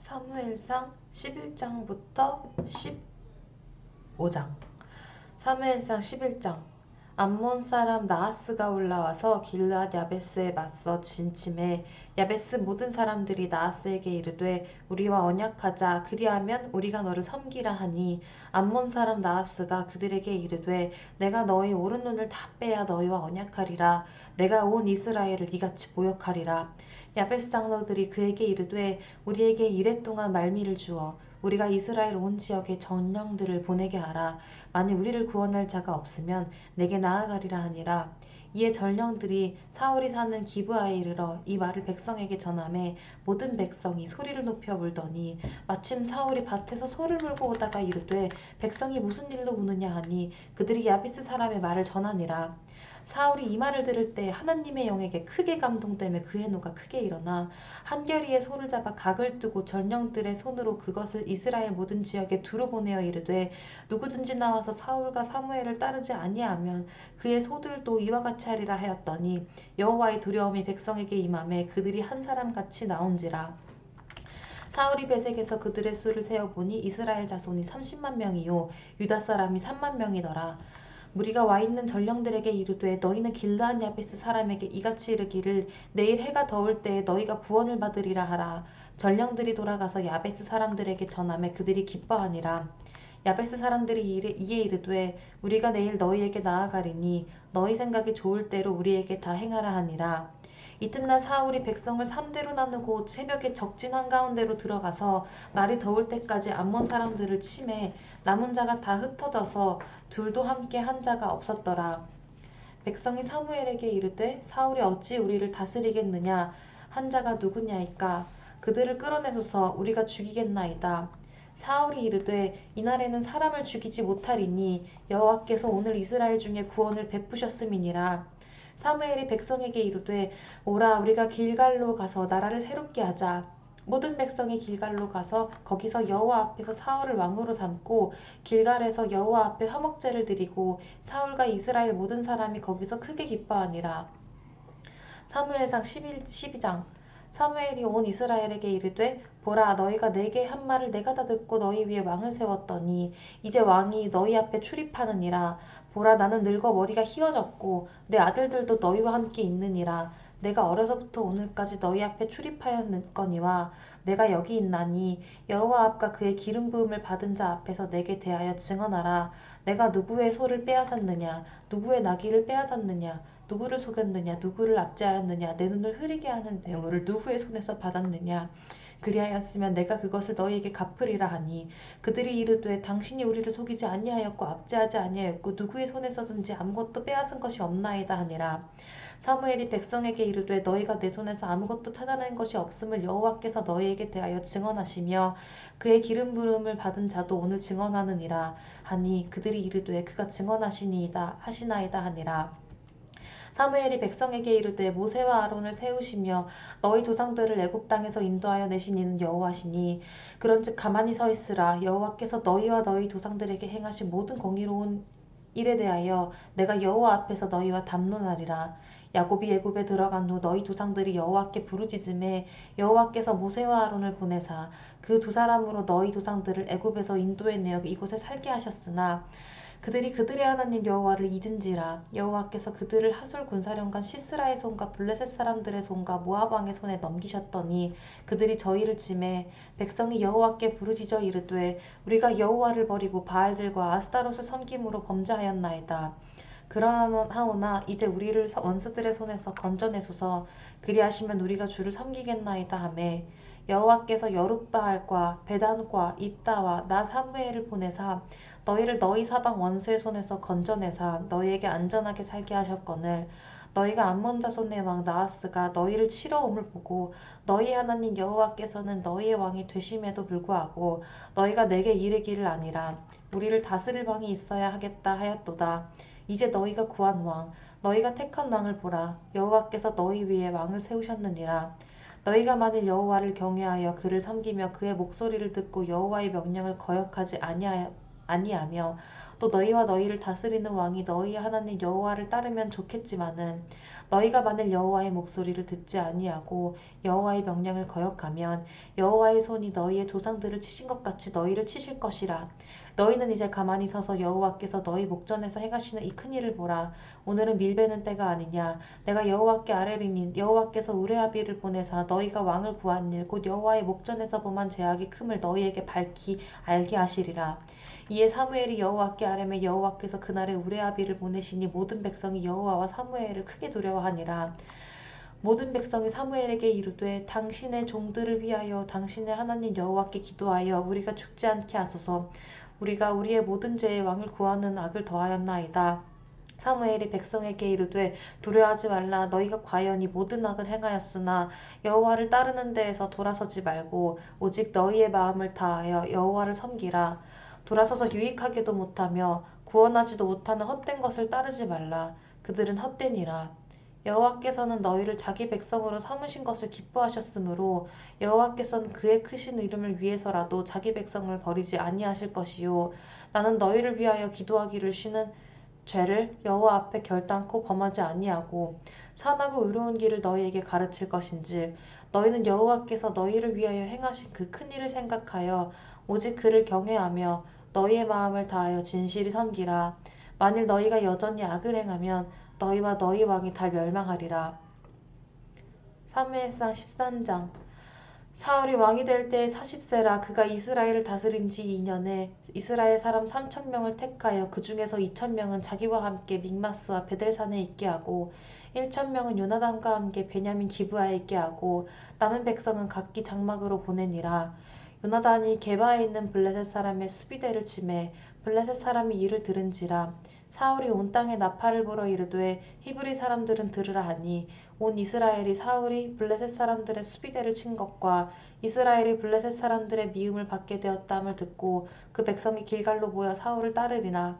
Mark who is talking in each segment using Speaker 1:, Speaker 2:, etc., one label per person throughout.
Speaker 1: 사무엘상 11장부터 15장. 사무엘상 11장. 암몬 사람 나하스가 올라와서 길르앗 야베스에 맞서 진침해 야베스 모든 사람들이 나하스에게 이르되 우리와 언약하자 그리하면 우리가 너를 섬기라 하니 암몬 사람 나하스가 그들에게 이르되 내가 너희 오른 눈을 다 빼야 너희와 언약하리라. 내가 온 이스라엘을 이같이 모욕하리라. 야베스 장로들이 그에게 이르되 우리에게 이랫동안 말미를 주어 우리가 이스라엘 온 지역에 전령들을 보내게 하라. 만일 우리를 구원할 자가 없으면 내게 나아가리라 하니라. 이에 전령들이 사울이 사는 기브아에 이르러 이 말을 백성에게 전하매 모든 백성이 소리를 높여 울더니 마침 사울이 밭에서 소를 물고 오다가 이르되 백성이 무슨 일로 우느냐 하니 그들이 야비스 사람의 말을 전하니라. 사울이 이 말을 들을 때 하나님의 영에게 크게 감동되며 그의 노가 크게 일어나 한겨리에 소를 잡아 각을 뜨고 전령들의 손으로 그것을 이스라엘 모든 지역에 두루 보내어 이르되 누구든지 나와서 사울과 사무엘을 따르지 아니하면 그의 소들도 이와 같이 하리라 하였더니 여호와의 두려움이 백성에게 임하매 그들이 한 사람같이 나온지라. 사울이 베색에서 그들의 수를 세어보니 이스라엘 자손이 30만 명이요 유다 사람이 3만 명이더라. 무리가 와 있는 전령들에게 이르되 너희는 길르앗 야베스 사람에게 이같이 이르기를 내일 해가 더울 때에 너희가 구원을 받으리라 하라. 전령들이 돌아가서 야베스 사람들에게 전하매 그들이 기뻐하니라. 야베스 사람들이 이에 이르되 우리가 내일 너희에게 나아가리니 너희 생각이 좋을 대로 우리에게 다 행하라 하니라. 이튿날 사울이 백성을 3대로 나누고 새벽에 적진 한가운데로 들어가서 날이 더울 때까지 암몬 사람들을 치매 남은 자가 다 흩어져서 둘도 함께 한 자가 없었더라. 백성이 사무엘에게 이르되 사울이 어찌 우리를 다스리겠느냐 한 자가 누구냐이까. 그들을 끌어내소서 우리가 죽이겠나이다. 사울이 이르되 이날에는 사람을 죽이지 못하리니 여호와께서 오늘 이스라엘 중에 구원을 베푸셨음이니라. 사무엘이 백성에게 이르되 오라 우리가 길갈로 가서 나라를 새롭게 하자. 모든 백성이 길갈로 가서 거기서 여호와 앞에서 사울을 왕으로 삼고 길갈에서 여호와 앞에 화목제를 드리고 사울과 이스라엘 모든 사람이 거기서 크게 기뻐하니라. 사무엘상 12장. 사무엘이 온 이스라엘에게 이르되 보라 너희가 내게 한 말을 내가 다 듣고 너희 위에 왕을 세웠더니 이제 왕이 너희 앞에 출입하느니라. 보라 나는 늙어 머리가 희어졌고 내 아들들도 너희와 함께 있느니라. 내가 어려서부터 오늘까지 너희 앞에 출입하였거니와 내가 여기 있나니 여호와 앞과 그의 기름 부음을 받은 자 앞에서 내게 대하여 증언하라. 내가 누구의 소를 빼앗았느냐 누구의 나귀를 빼앗았느냐 누구를 속였느냐 누구를 압제하였느냐 내 눈을 흐리게 하는 뇌물을 누구의 손에서 받았느냐 그리하였으면 내가 그것을 너희에게 갚으리라 하니 그들이 이르되 당신이 우리를 속이지 아니하였고 압제하지 아니하였고 누구의 손에서든지 아무것도 빼앗은 것이 없나이다 하니라. 사무엘이 백성에게 이르되 너희가 내 손에서 아무것도 찾아낸 것이 없음을 여호와께서 너희에게 대하여 증언하시며 그의 기름 부음을 받은 자도 오늘 증언하느니라 하니 그들이 이르되 그가 증언하시니이다 하시나이다 하니라. 사무엘이 백성에게 이르되 모세와 아론을 세우시며 너희 조상들을 애굽 땅에서 인도하여 내신 이는 여호와시니 그런즉 가만히 서 있으라. 여호와께서 너희와 너희 조상들에게 행하신 모든 공의로운 일에 대하여 내가 여호와 앞에서 너희와 담론하리라. 야곱이 애굽에 들어간 후 너희 조상들이 여호와께 부르짖음에 여호와께서 모세와 아론을 보내사 그 두 사람으로 너희 조상들을 애굽에서 인도해내어 이곳에 살게 하셨으나 그들이 그들의 하나님 여호와를 잊은지라. 여호와께서 그들을 하솔 군사령관 시스라의 손과 블레셋 사람들의 손과 모압 왕의 손에 넘기셨더니 그들이 저희를 치매 백성이 여호와께 부르짖어 이르되 우리가 여호와를 버리고 바알들과 아스타롯을 섬김으로 범죄하였나이다. 그러하오나 이제 우리를 원수들의 손에서 건져내소서. 그리하시면 우리가 주를 섬기겠나이다 하매 여호와께서 여룻바알과 베단과 입다와 나 사무엘을 보내사 너희를 너희 사방 원수의 손에서 건져내사 너희에게 안전하게 살게 하셨거늘 너희가 암몬 자손의 왕 나하스가 너희를 치러 옴을 보고 너희 하나님 여호와께서는 너희의 왕이 되심에도 불구하고 너희가 내게 이르기를 아니라 우리를 다스릴 왕이 있어야 하겠다 하였도다. 이제 너희가 구한 왕 너희가 택한 왕을 보라. 여호와께서 너희 위에 왕을 세우셨느니라. 너희가 만일 여호와를 경외하여 그를 섬기며 그의 목소리를 듣고 여호와의 명령을 거역하지 아니하며 또 너희와 너희를 다스리는 왕이 너희 하나님 여호와를 따르면 좋겠지만은 너희가 만일 여호와의 목소리를 듣지 아니하고 여호와의 명령을 거역하면 여호와의 손이 너희의 조상들을 치신 것 같이 너희를 치실 것이라. 너희는 이제 가만히 서서 여호와께서 너희 목전에서 행하시는 이 큰 일을 보라. 오늘은 밀베는 때가 아니냐. 내가 여호와께 아뢰리니 여호와께서 우레아비를 보내사 너희가 왕을 구한 일 곧 여호와의 목전에서 범한 죄악이 큼을 너희에게 밝히 알게 하시리라. 이에 사무엘이 여호와께 아뢰매 여호와께서 그날에 우레아비를 보내시니 모든 백성이 여호와와 사무엘을 크게 두려워하니라. 모든 백성이 사무엘에게 이르되 당신의 종들을 위하여 당신의 하나님 여호와께 기도하여 우리가 죽지 않게 하소서. 우리가 우리의 모든 죄에 왕을 구하는 악을 더하였나이다. 사무엘이 백성에게 이르되 두려워하지 말라. 너희가 과연 이 모든 악을 행하였으나 여호와를 따르는 데에서 돌아서지 말고 오직 너희의 마음을 다하여 여호와를 섬기라. 돌아서서 유익하게도 못하며 구원하지도 못하는 헛된 것을 따르지 말라. 그들은 헛되니라. 여호와께서는 너희를 자기 백성으로 삼으신 것을 기뻐하셨으므로 여호와께서는 그의 크신 이름을 위해서라도 자기 백성을 버리지 아니하실 것이요 나는 너희를 위하여 기도하기를 쉬는 죄를 여호와 앞에 결단코 범하지 아니하고 선하고 의로운 길을 너희에게 가르칠 것인즉 너희는 여호와께서 너희를 위하여 행하신 그 큰 일을 생각하여 오직 그를 경외하며 너희의 마음을 다하여 진실히 섬기라. 만일 너희가 여전히 악을 행하면 너희와 너희 왕이 다 멸망하리라. 사무엘상 13장. 사울이 왕이 될 때에 40세라. 그가 이스라엘을 다스린 지 2년에 이스라엘 사람 3,000명을 택하여 그 중에서 2,000명은 자기와 함께 믹마스와 베델산에 있게 하고 1,000명은 요나단과 함께 베냐민 기브아에 있게 하고 남은 백성은 각기 장막으로 보내니라. 요나단이 게바에 있는 블레셋 사람의 수비대를 치매 블레셋 사람이 이를 들은지라. 사울이 온 땅에 나팔을 불어 이르되 히브리 사람들은 들으라 하니 온 이스라엘이 사울이 블레셋 사람들의 수비대를 친 것과 이스라엘이 블레셋 사람들의 미움을 받게 되었다함을 듣고 그 백성이 길갈로 모여 사울을 따르리라.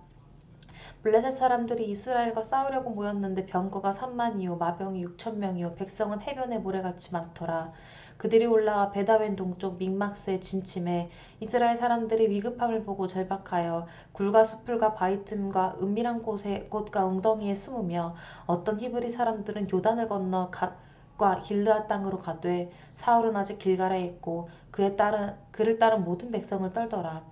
Speaker 1: 블레셋 사람들이 이스라엘과 싸우려고 모였는데 병거가 3만이요 마병이 6,000명이요 백성은 해변의 모래같이 많더라. 그들이 올라와 베다웬 동쪽 믹막스에 진침해 이스라엘 사람들이 위급함을 보고 절박하여 굴과 수풀과 바위 틈과 은밀한 곳과 웅덩이에 숨으며 어떤 히브리 사람들은 요단을 건너 갓과 길르앗 땅으로 가되 사울은 아직 길갈에 있고 그를 따른 모든 백성을 떨더라.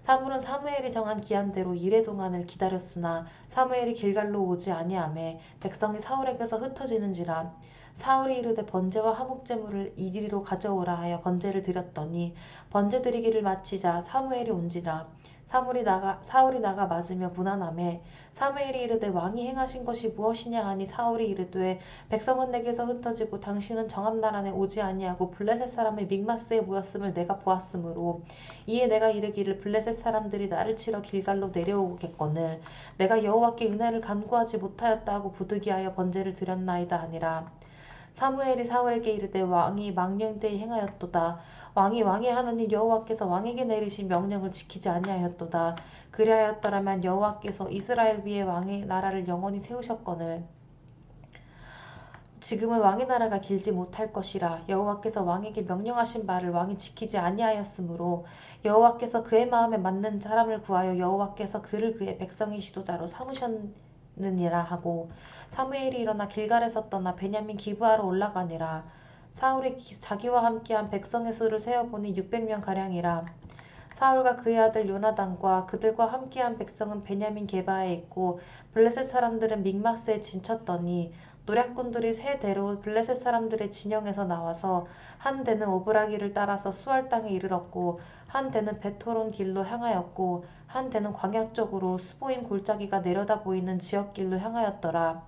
Speaker 1: 사울은 사무엘이 정한 기한대로 이레 동안을 기다렸으나 사무엘이 길갈로 오지 아니하매 백성이 사울에게서 흩어지는지라. 사울이 이르되 번제와 화목제물을 이리로 가져오라 하여 번제를 드렸더니 번제 드리기를 마치자 사무엘이 온지라. 사울이 나가 맞으며 무난하매 사무엘이 이르되 왕이 행하신 것이 무엇이냐 하니 사울이 이르되 백성은 내게서 흩어지고 당신은 정한 날 안에 오지 아니하고 블레셋 사람의 믹마스에 모였음을 내가 보았으므로 이에 내가 이르기를 블레셋 사람들이 나를 치러 길갈로 내려오겠거늘 내가 여호와께 은혜를 간구하지 못하였다 하고 부득이하여 번제를 드렸나이다 하니라. 사무엘이 사울에게 이르되 왕이 망령되이 행하였도다. 왕이 왕의 하나님 여호와께서 왕에게 내리신 명령을 지키지 아니하였도다. 그리하였더라면 여호와께서 이스라엘 위에 왕의 나라를 영원히 세우셨거늘 지금은 왕의 나라가 길지 못할 것이라. 여호와께서 왕에게 명령하신 바를 왕이 지키지 아니하였으므로 여호와께서 그의 마음에 맞는 사람을 구하여 여호와께서 그를 그의 백성의 지도자로 삼으셨느니라 하고 사무엘이 일어나 길갈에서 떠나 베냐민 기브아로 올라가니라. 사울이 자기와 함께한 백성의 수를 세어보니 600명가량이라. 사울과 그의 아들 요나단과 그들과 함께한 백성은 베냐민 게바에 있고 블레셋 사람들은 믹마스에 진쳤더니 노략군들이 세 대로 블레셋 사람들의 진영에서 나와서 한 대는 오브라기를 따라서 수알 땅에 이르렀고 한 대는 베토론 길로 향하였고 한 대는 광야 쪽으로 스보임 골짜기가 내려다 보이는 지역길로 향하였더라.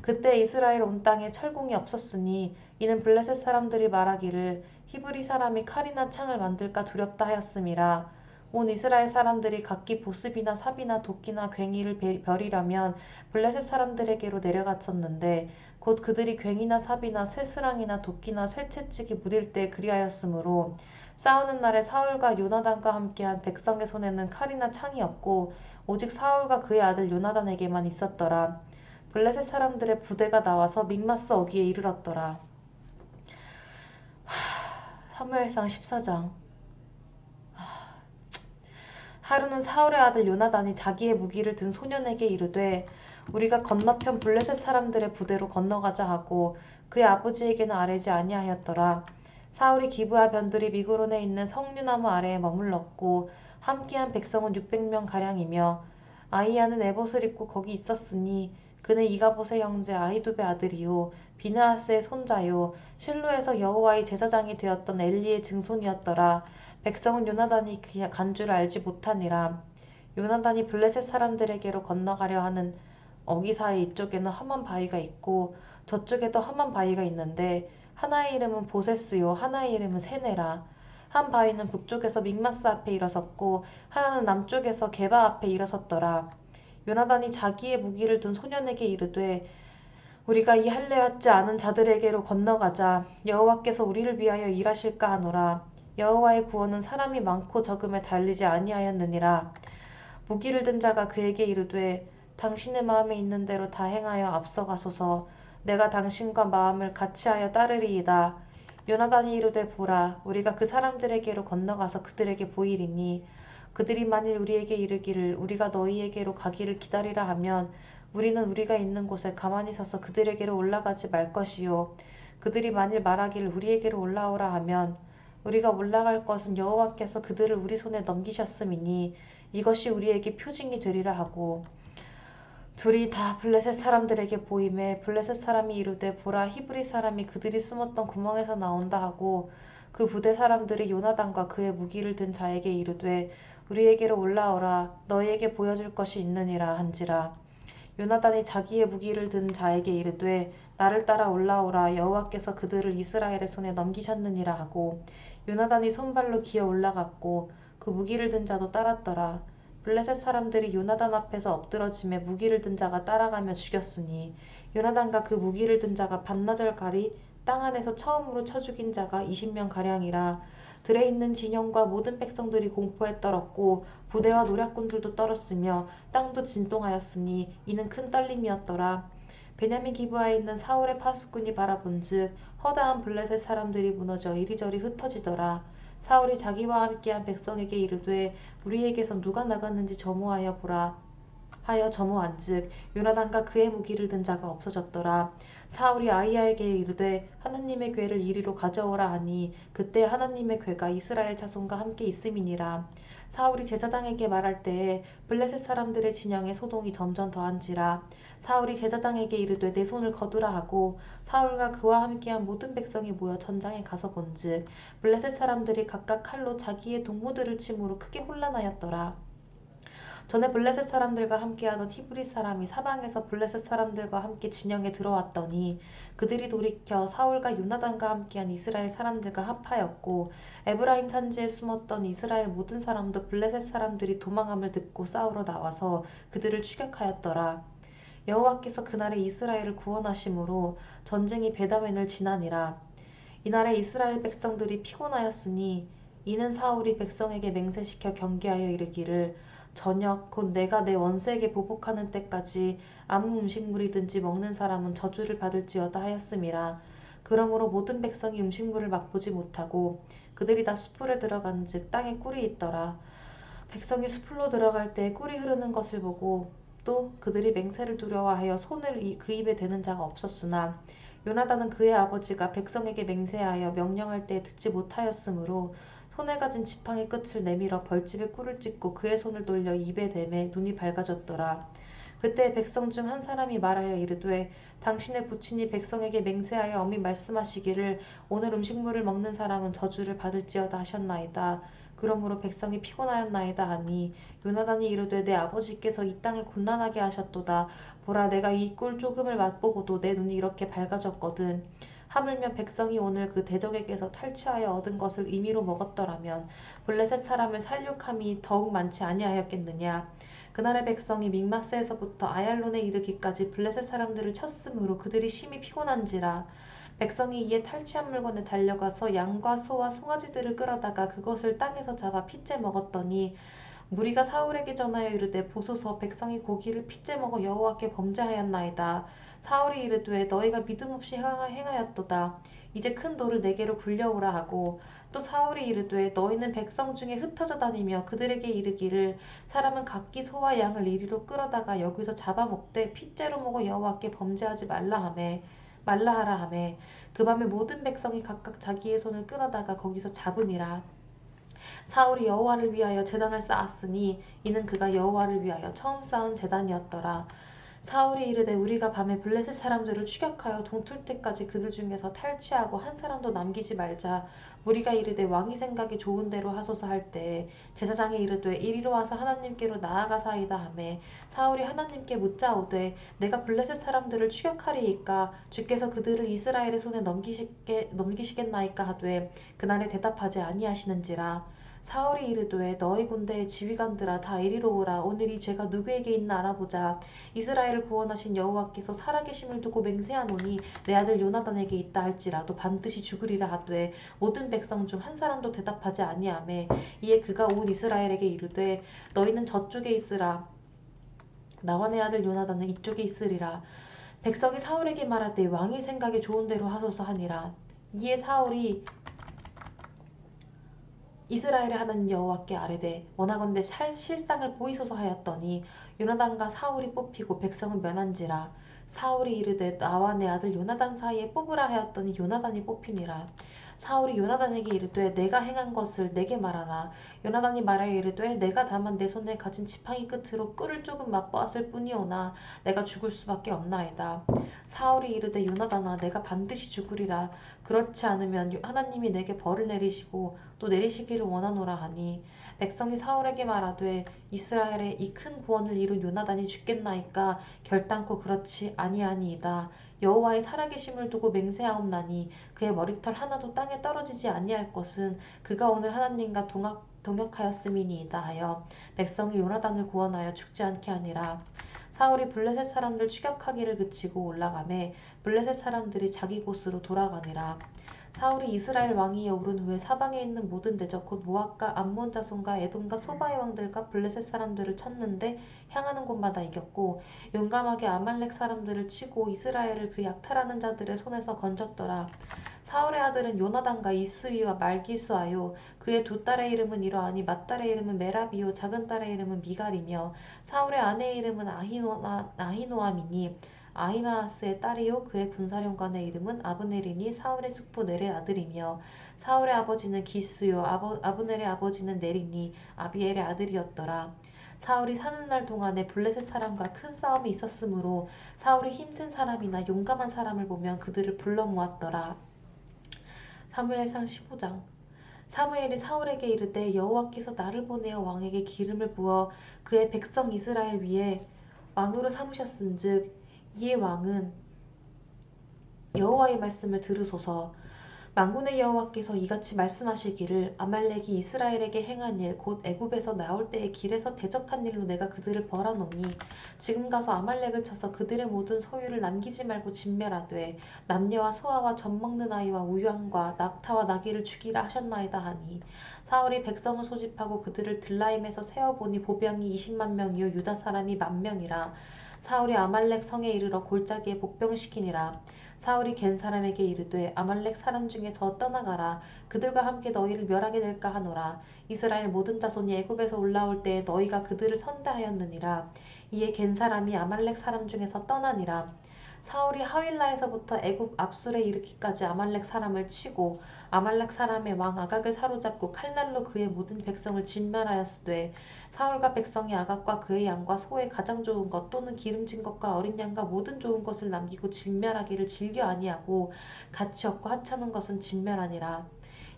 Speaker 1: 그때 이스라엘 온 땅에 철공이 없었으니 이는 블레셋 사람들이 말하기를 히브리 사람이 칼이나 창을 만들까 두렵다 하였음이라. 온 이스라엘 사람들이 각기 보습이나 삽이나 도끼나 괭이를 벼리려면 블레셋 사람들에게로 내려갔었는데 곧 그들이 괭이나 삽이나 쇠스랑이나 도끼나 쇠채찍이 무딜 때 그리하였으므로 싸우는 날에 사울과 요나단과 함께한 백성의 손에는 칼이나 창이 없고 오직 사울과 그의 아들 요나단에게만 있었더라. 블레셋 사람들의 부대가 나와서 믹마스 어귀에 이르렀더라. 사무엘상 14장. 하루는 사울의 아들 요나단이 자기의 무기를 든 소년에게 이르되 우리가 건너편 블레셋 사람들의 부대로 건너가자 하고 그의 아버지에게는 아뢰지 아니하였더라. 사울이 기브아 변들이 미그론에 있는 석류나무 아래에 머물렀고 함께한 백성은 600명 가량이며 아히야는 에봇을 입고 거기 있었으니 그는 이가봇의 형제 아히두베 아들이요 비느하스의 손자요 실로에서 여호와의 제사장이 되었던 엘리의 증손이었더라. 백성은 요나단이 간 줄 알지 못하니라. 요나단이 블레셋 사람들에게로 건너가려 하는 어기사의 이쪽에는 험한 바위가 있고 저쪽에도 험한 바위가 있는데 하나의 이름은 보세스요 하나의 이름은 세네라. 한 바위는 북쪽에서 믹마스 앞에 일어섰고 하나는 남쪽에서 게바 앞에 일어섰더라. 요나단이 자기의 무기를 든 소년에게 이르되 우리가 이 할례 받지 않은 자들에게로 건너가자. 여호와께서 우리를 위하여 일하실까 하노라. 여호와의 구원은 사람이 많고 적음에 달리지 아니하였느니라. 무기를 든 자가 그에게 이르되 당신의 마음에 있는 대로 다 행하여 앞서가소서. 내가 당신과 마음을 같이하여 따르리이다. 요나단이 이르되 보라 우리가 그 사람들에게로 건너가서 그들에게 보이리니 그들이 만일 우리에게 이르기를 우리가 너희에게로 가기를 기다리라 하면 우리는 우리가 있는 곳에 가만히 서서 그들에게로 올라가지 말 것이요 그들이 만일 말하기를 우리에게로 올라오라 하면 우리가 올라갈 것은 여호와께서 그들을 우리 손에 넘기셨음이니 이것이 우리에게 표징이 되리라 하고 둘이 다 블레셋 사람들에게 보임에 블레셋 사람이 이르되 보라 히브리 사람이 그들이 숨었던 구멍에서 나온다 하고 그 부대 사람들이 요나단과 그의 무기를 든 자에게 이르되 우리에게로 올라오라 너희에게 보여줄 것이 있느니라 한지라. 요나단이 자기의 무기를 든 자에게 이르되 나를 따라 올라오라 여호와께서 그들을 이스라엘의 손에 넘기셨느니라 하고 요나단이 손발로 기어 올라갔고 그 무기를 든 자도 따랐더라. 블레셋 사람들이 요나단 앞에서 엎드러짐에 무기를 든 자가 따라가며 죽였으니 요나단과 그 무기를 든 자가 반나절가리 땅 안에서 처음으로 쳐 죽인 자가 20명 가량이라. 들에 있는 진영과 모든 백성들이 공포에 떨었고 부대와 노략군들도 떨었으며 땅도 진동하였으니 이는 큰 떨림이었더라. 베냐민 기브아에 있는 사울의 파수꾼이 바라본즉 허다한 블레셋 사람들이 무너져 이리저리 흩어지더라. 사울이 자기와 함께한 백성에게 이르되 우리에게서 누가 나갔는지 점호하여 보라 하여 점호한즉 요나단과 그의 무기를 든 자가 없어졌더라. 사울이 아히야에게 이르되 하나님의 궤를 이리로 가져오라 하니 그때 하나님의 궤가 이스라엘 자손과 함께 있음이니라. 사울이 제사장에게 말할 때에 블레셋 사람들의 진영에 소동이 점점 더한지라. 사울이 제사장에게 이르되 내 손을 거두라 하고 사울과 그와 함께한 모든 백성이 모여 전장에 가서 본즉 블레셋 사람들이 각각 칼로 자기의 동무들을 침으로 크게 혼란하였더라. 전에 블레셋 사람들과 함께하던 히브리 사람이 사방에서 블레셋 사람들과 함께 진영에 들어왔더니 그들이 돌이켜 사울과 요나단과 함께한 이스라엘 사람들과 합하였고 에브라임 산지에 숨었던 이스라엘 모든 사람도 블레셋 사람들이 도망함을 듣고 싸우러 나와서 그들을 추격하였더라. 여호와께서 그날에 이스라엘을 구원하심으로 전쟁이 베다웬을 지나니라. 이날에 이스라엘 백성들이 피곤하였으니 이는 사울이 백성에게 맹세시켜 경계하여 이르기를 저녁 곧 내가 내 원수에게 보복하는 때까지 아무 음식물이든지 먹는 사람은 저주를 받을지어다 하였음이라. 그러므로 모든 백성이 음식물을 맛보지 못하고 그들이 다 숲으로 들어간즉 땅에 꿀이 있더라. 백성이 숲으로 들어갈 때 꿀이 흐르는 것을 보고 또 그들이 맹세를 두려워하여 손을 그 입에 대는 자가 없었으나 요나단은 그의 아버지가 백성에게 맹세하여 명령할 때 듣지 못하였으므로 손에 가진 지팡이 끝을 내밀어 벌집에 꿀을 찢고 그의 손을 돌려 입에 대매 눈이 밝아졌더라. 그때 백성 중 한 사람이 말하여 이르되 당신의 부친이 백성에게 맹세하여 엄히 말씀하시기를 오늘 음식물을 먹는 사람은 저주를 받을지어다 하셨나이다. 그러므로 백성이 피곤하였나이다 하니 요나단이 이르되 내 아버지께서 이 땅을 곤란하게 하셨도다. 보라 내가 이 꿀 조금을 맛보고도 내 눈이 이렇게 밝아졌거든. 하물며 백성이 오늘 그 대적에게서 탈취하여 얻은 것을 임의로 먹었더라면 블레셋 사람을 살육함이 더욱 많지 아니하였겠느냐. 그날의 백성이 믹마스에서부터 아얄론에 이르기까지 블레셋 사람들을 쳤으므로 그들이 심히 피곤한지라. 백성이 이에 탈취한 물건에 달려가서 양과 소와 송아지들을 끌어다가 그것을 땅에서 잡아 핏째 먹었더니 무리가 사울에게 전하여 이르되 보소서 백성이 고기를 핏째 먹어 여호와께 범죄하였나이다. 사울이 이르되 너희가 믿음 없이 행하였도다. 이제 큰 돌을 내게로 굴려오라 하고 또 사울이 이르되 너희는 백성 중에 흩어져 다니며 그들에게 이르기를 사람은 각기 소와 양을 이리로 끌어다가 여기서 잡아먹되 핏째로 먹어 여호와께 범죄하지 말라 하라 하매 그 밤에 모든 백성이 각각 자기의 손을 끌어다가 거기서 잡으니라. 사울이 여호와를 위하여 제단을 쌓았으니 이는 그가 여호와를 위하여 처음 쌓은 제단이었더라. 사울이 이르되 우리가 밤에 블레셋 사람들을 추격하여 동틀 때까지 그들 중에서 탈취하고 한 사람도 남기지 말자. 무리가 이르되 왕이 생각이 좋은 대로 하소서 할 때에 제사장이 이르되 이리로 와서 하나님께로 나아가사이다 하매 사울이 하나님께 묻자오되 내가 블레셋 사람들을 추격하리이까 주께서 그들을 이스라엘의 손에 넘기시겠나이까 하되 그날에 대답하지 아니하시는지라. 사울이 이르되 너희 군대의 지휘관들아 다 이리로 오라. 오늘 이 죄가 누구에게 있나 알아보자. 이스라엘을 구원하신 여호와께서 살아계심을 두고 맹세하노니 내 아들 요나단에게 있다 할지라도 반드시 죽으리라 하되 모든 백성 중 한 사람도 대답하지 아니하매 이에 그가 온 이스라엘에게 이르되 너희는 저쪽에 있으라. 나와 내 아들 요나단은 이쪽에 있으리라. 백성이 사울에게 말하되 왕의 생각이 좋은 대로 하소서 하니라. 이에 사울이 이스라엘의 하나님 여호와께 아뢰되 원하건대 실상을 보이소서 하였더니 요나단과 사울이 뽑히고 백성은 면한지라. 사울이 이르되 나와 내 아들 요나단 사이에 뽑으라 하였더니 요나단이 뽑히니라. 사울이 요나단에게 이르되 내가 행한 것을 내게 말하라. 요나단이 말하여 이르되 내가 다만 내 손에 가진 지팡이 끝으로 꿀을 조금 맛보았을 뿐이오나 내가 죽을 수밖에 없나이다. 사울이 이르되 요나단아 내가 반드시 죽으리라. 그렇지 않으면 하나님이 내게 벌을 내리시고 또 내리시기를 원하노라 하니 백성이 사울에게 말하되 이스라엘의 이 큰 구원을 이룬 요나단이 죽겠나이까 결단코 그렇지 아니하니이다. 여호와의 살아계심을 두고 맹세하옵나니 그의 머리털 하나도 땅에 떨어지지 아니할 것은 그가 오늘 하나님과 동역하였음이니이다 하여 백성이 요나단을 구원하여 죽지 않게 하니라. 사울이 블레셋 사람들 추격하기를 그치고 올라가매 블레셋 사람들이 자기 곳으로 돌아가니라. 사울이 이스라엘 왕위에 오른 후에 사방에 있는 모든 대적 곧 모압과 암몬 자손과 에돔과 소바의 왕들과 블레셋 사람들을 쳤는데 향하는 곳마다 이겼고 용감하게 아말렉 사람들을 치고 이스라엘을 그 약탈하는 자들의 손에서 건졌더라. 사울의 아들은 요나단과 이스위와 말기수하요 그의 두 딸의 이름은 이러하니 맏딸의 이름은 메라비요 작은 딸의 이름은 미갈이며 사울의 아내의 이름은 아히노아미니 아히마아스의 딸이요 그의 군사령관의 이름은 아브넬이니 사울의 숙부 넬의 아들이며 사울의 아버지는 기스요 아브넬의 아버지는 넬이니 아비엘의 아들이었더라. 사울이 사는 날 동안에 블레셋 사람과 큰 싸움이 있었으므로 사울이 힘센 사람이나 용감한 사람을 보면 그들을 불러 모았더라. 사무엘상 15장. 사무엘이 사울에게 이르되 여호와께서 나를 보내어 왕에게 기름을 부어 그의 백성 이스라엘 위에 왕으로 삼으셨은즉 이에 왕은 여호와의 말씀을 들으소서. 만군의 여호와께서 이같이 말씀하시기를 아말렉이 이스라엘에게 행한 일 곧 애굽에서 나올 때의 길에서 대적한 일로 내가 그들을 벌하노니 지금 가서 아말렉을 쳐서 그들의 모든 소유를 남기지 말고 진멸하되 남녀와 소아와 젖먹는 아이와 우양과 낙타와 나귀를 죽이라 하셨나이다 하니 사울이 백성을 소집하고 그들을 들라임에서 세어보니 보병이 20만 명이요 유다 사람이 10,000명이라. 사울이 아말렉 성에 이르러 골짜기에 복병시키니라. 사울이 겐 사람에게 이르되 아말렉 사람 중에서 떠나가라. 그들과 함께 너희를 멸하게 될까 하노라. 이스라엘 모든 자손이 애굽에서 올라올 때에 너희가 그들을 선대하였느니라. 이에 겐 사람이 아말렉 사람 중에서 떠나니라. 사울이 하윌라에서부터 애굽 압술에 이르기까지 아말렉 사람을 치고 아말렉 사람의 왕 아각을 사로잡고 칼날로 그의 모든 백성을 진멸하였으되 사울과 백성이 아각과 그의 양과 소의 가장 좋은 것 또는 기름진 것과 어린 양과 모든 좋은 것을 남기고 진멸하기를 즐겨 아니하고 가치 없고 하찮은 것은 진멸하니라.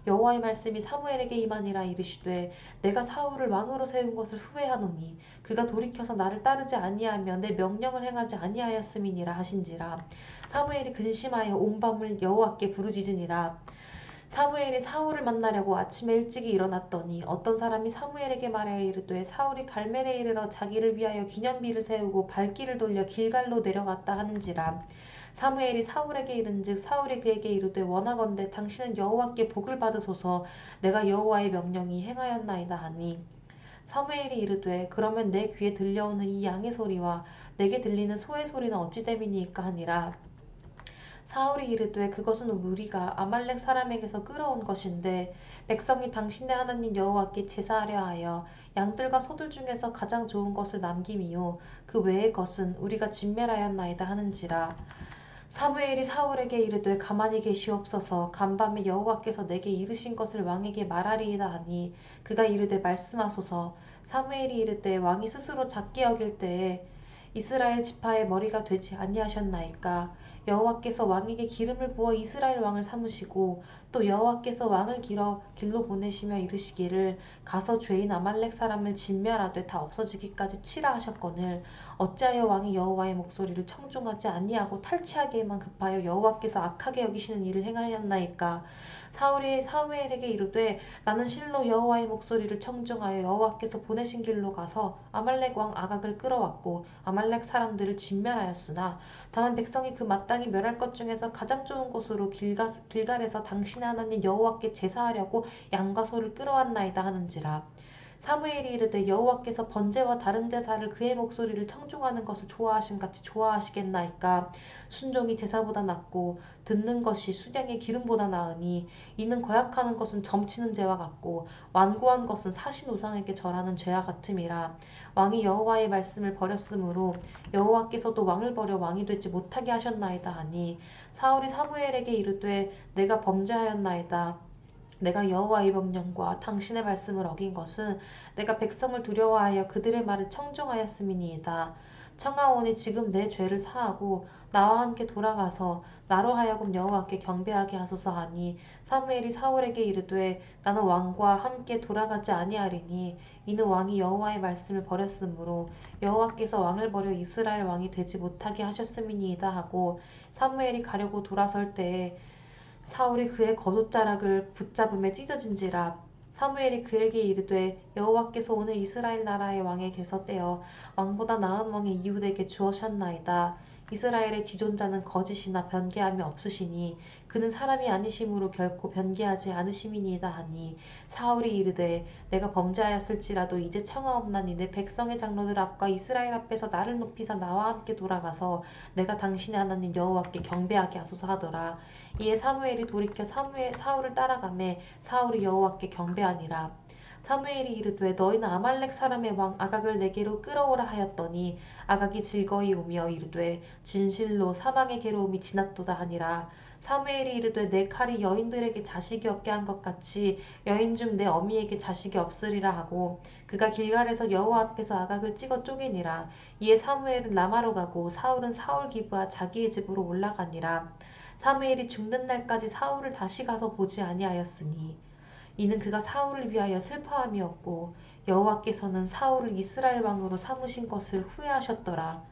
Speaker 1: 여호와의 말씀이 사무엘에게 임하니라. 이르시되 내가 사울을 왕으로 세운 것을 후회하노니 그가 돌이켜서 나를 따르지 아니하며 내 명령을 행하지 아니하였음이니라 하신지라. 사무엘이 근심하여 온 밤을 여호와께 부르짖으니라. 사무엘이 사울을 만나려고 아침에 일찍이 일어났더니 어떤 사람이 사무엘에게 말하여 이르되 사울이 갈멜에 이르러 자기를 위하여 기념비를 세우고 발길을 돌려 길갈로 내려갔다 하는지라. 사무엘이 사울에게 이른즉 사울이 그에게 이르되 원하건대 당신은 여호와께 복을 받으소서. 내가 여호와의 명령이 행하였나이다 하니 사무엘이 이르되 그러면 내 귀에 들려오는 이 양의 소리와 내게 들리는 소의 소리는 어찌 됨이니까 하니라. 사울이 이르되 그것은 우리가 아말렉 사람에게서 끌어온 것인데 백성이 당신의 하나님 여호와께 제사하려 하여 양들과 소들 중에서 가장 좋은 것을 남김이요 그 외의 것은 우리가 진멸하였나이다 하는지라. 사무엘이 사울에게 이르되 가만히 계시옵소서 간밤에 여호와께서 내게 이르신 것을 왕에게 말하리이다 하니 그가 이르되 말씀하소서. 사무엘이 이르되 왕이 스스로 작게 여길 때에 이스라엘 지파의 머리가 되지 아니하셨나이까. 여호와께서 왕에게 기름을 부어 이스라엘 왕을 삼으시고 또 여호와께서 왕을 길로 보내시며 이르시기를 가서 죄인 아말렉 사람을 진멸하되 다 없어지기까지 치라 하셨거늘 어찌하여 왕이 여호와의 목소리를 청종하지 아니하고 탈취하기에만 급하여 여호와께서 악하게 여기시는 일을 행하였나이까. 사울이 사무엘에게 이르되 나는 실로 여호와의 목소리를 청종하여 여호와께서 보내신 길로 가서 아말렉 왕 아각을 끌어왔고 아말렉 사람들을 진멸하였으나 다만 백성이 그 마땅히 멸할 것 중에서 가장 좋은 곳으로 길갈에서 당신의 하나님 여호와께 제사하려고 양과 소를 끌어왔나이다 하는지라. 사무엘이 이르되 여호와께서 번제와 다른 제사를 그의 목소리를 청종하는 것을 좋아하심 같이 좋아하시겠나이까. 순종이 제사보다 낫고 듣는 것이 수량의 기름보다 나으니 이는 거역하는 것은 점치는 죄와 같고 완고한 것은 사신 우상에게 절하는 죄와 같음이라. 왕이 여호와의 말씀을 버렸으므로 여호와께서도 왕을 버려 왕이 되지 못하게 하셨나이다 하니 사울이 사무엘에게 이르되 내가 범죄하였나이다. 내가 여호와의 명령과 당신의 말씀을 어긴 것은 내가 백성을 두려워하여 그들의 말을 청종하였음이니이다. 청하오니 지금 내 죄를 사하고 나와 함께 돌아가서 나로 하여금 여호와께 경배하게 하소서 하니 사무엘이 사울에게 이르되 나는 왕과 함께 돌아가지 아니하리니 이는 왕이 여호와의 말씀을 버렸으므로 여호와께서 왕을 버려 이스라엘 왕이 되지 못하게 하셨음이니이다 하고 사무엘이 가려고 돌아설 때에 사울이 그의 겉옷자락을 붙잡음에 찢어진지라. 사무엘이 그에게 이르되 여호와께서 오늘 이스라엘 나라의 왕에게서 떼어 왕보다 나은 왕의 이웃에게 주어셨나이다. 이스라엘의 지존자는 거짓이나 변개함이 없으시니 그는 사람이 아니심으로 결코 변개하지 않으심이니이다 하니 사울이 이르되 내가 범죄하였을지라도 이제 청하옵나니 내 백성의 장로들 앞과 이스라엘 앞에서 나를 높이사 나와 함께 돌아가서 내가 당신의 하나님 여호와께 경배하게 하소서 하더라. 이에 사무엘이 돌이켜 사울을 따라가매 사울이 여호와께 경배하니라. 사무엘이 이르되 너희는 아말렉 사람의 왕 아각을 내게로 끌어오라 하였더니 아각이 즐거이 오며 이르되 진실로 사망의 괴로움이 지났도다 하니라. 사무엘이 이르되 내 칼이 여인들에게 자식이 없게 한 것 같이 여인 중 내 어미에게 자식이 없으리라 하고 그가 길갈에서 여호와 앞에서 아각을 찍어 쪼개니라. 이에 사무엘은 라마로 가고 사울은 사울 기브와 자기의 집으로 올라가니라. 사무엘이 죽는 날까지 사울을 다시 가서 보지 아니하였으니 이는 그가 사울을 위하여 슬퍼함이었고 여호와께서는 사울을 이스라엘 왕으로 삼으신 것을 후회하셨더라.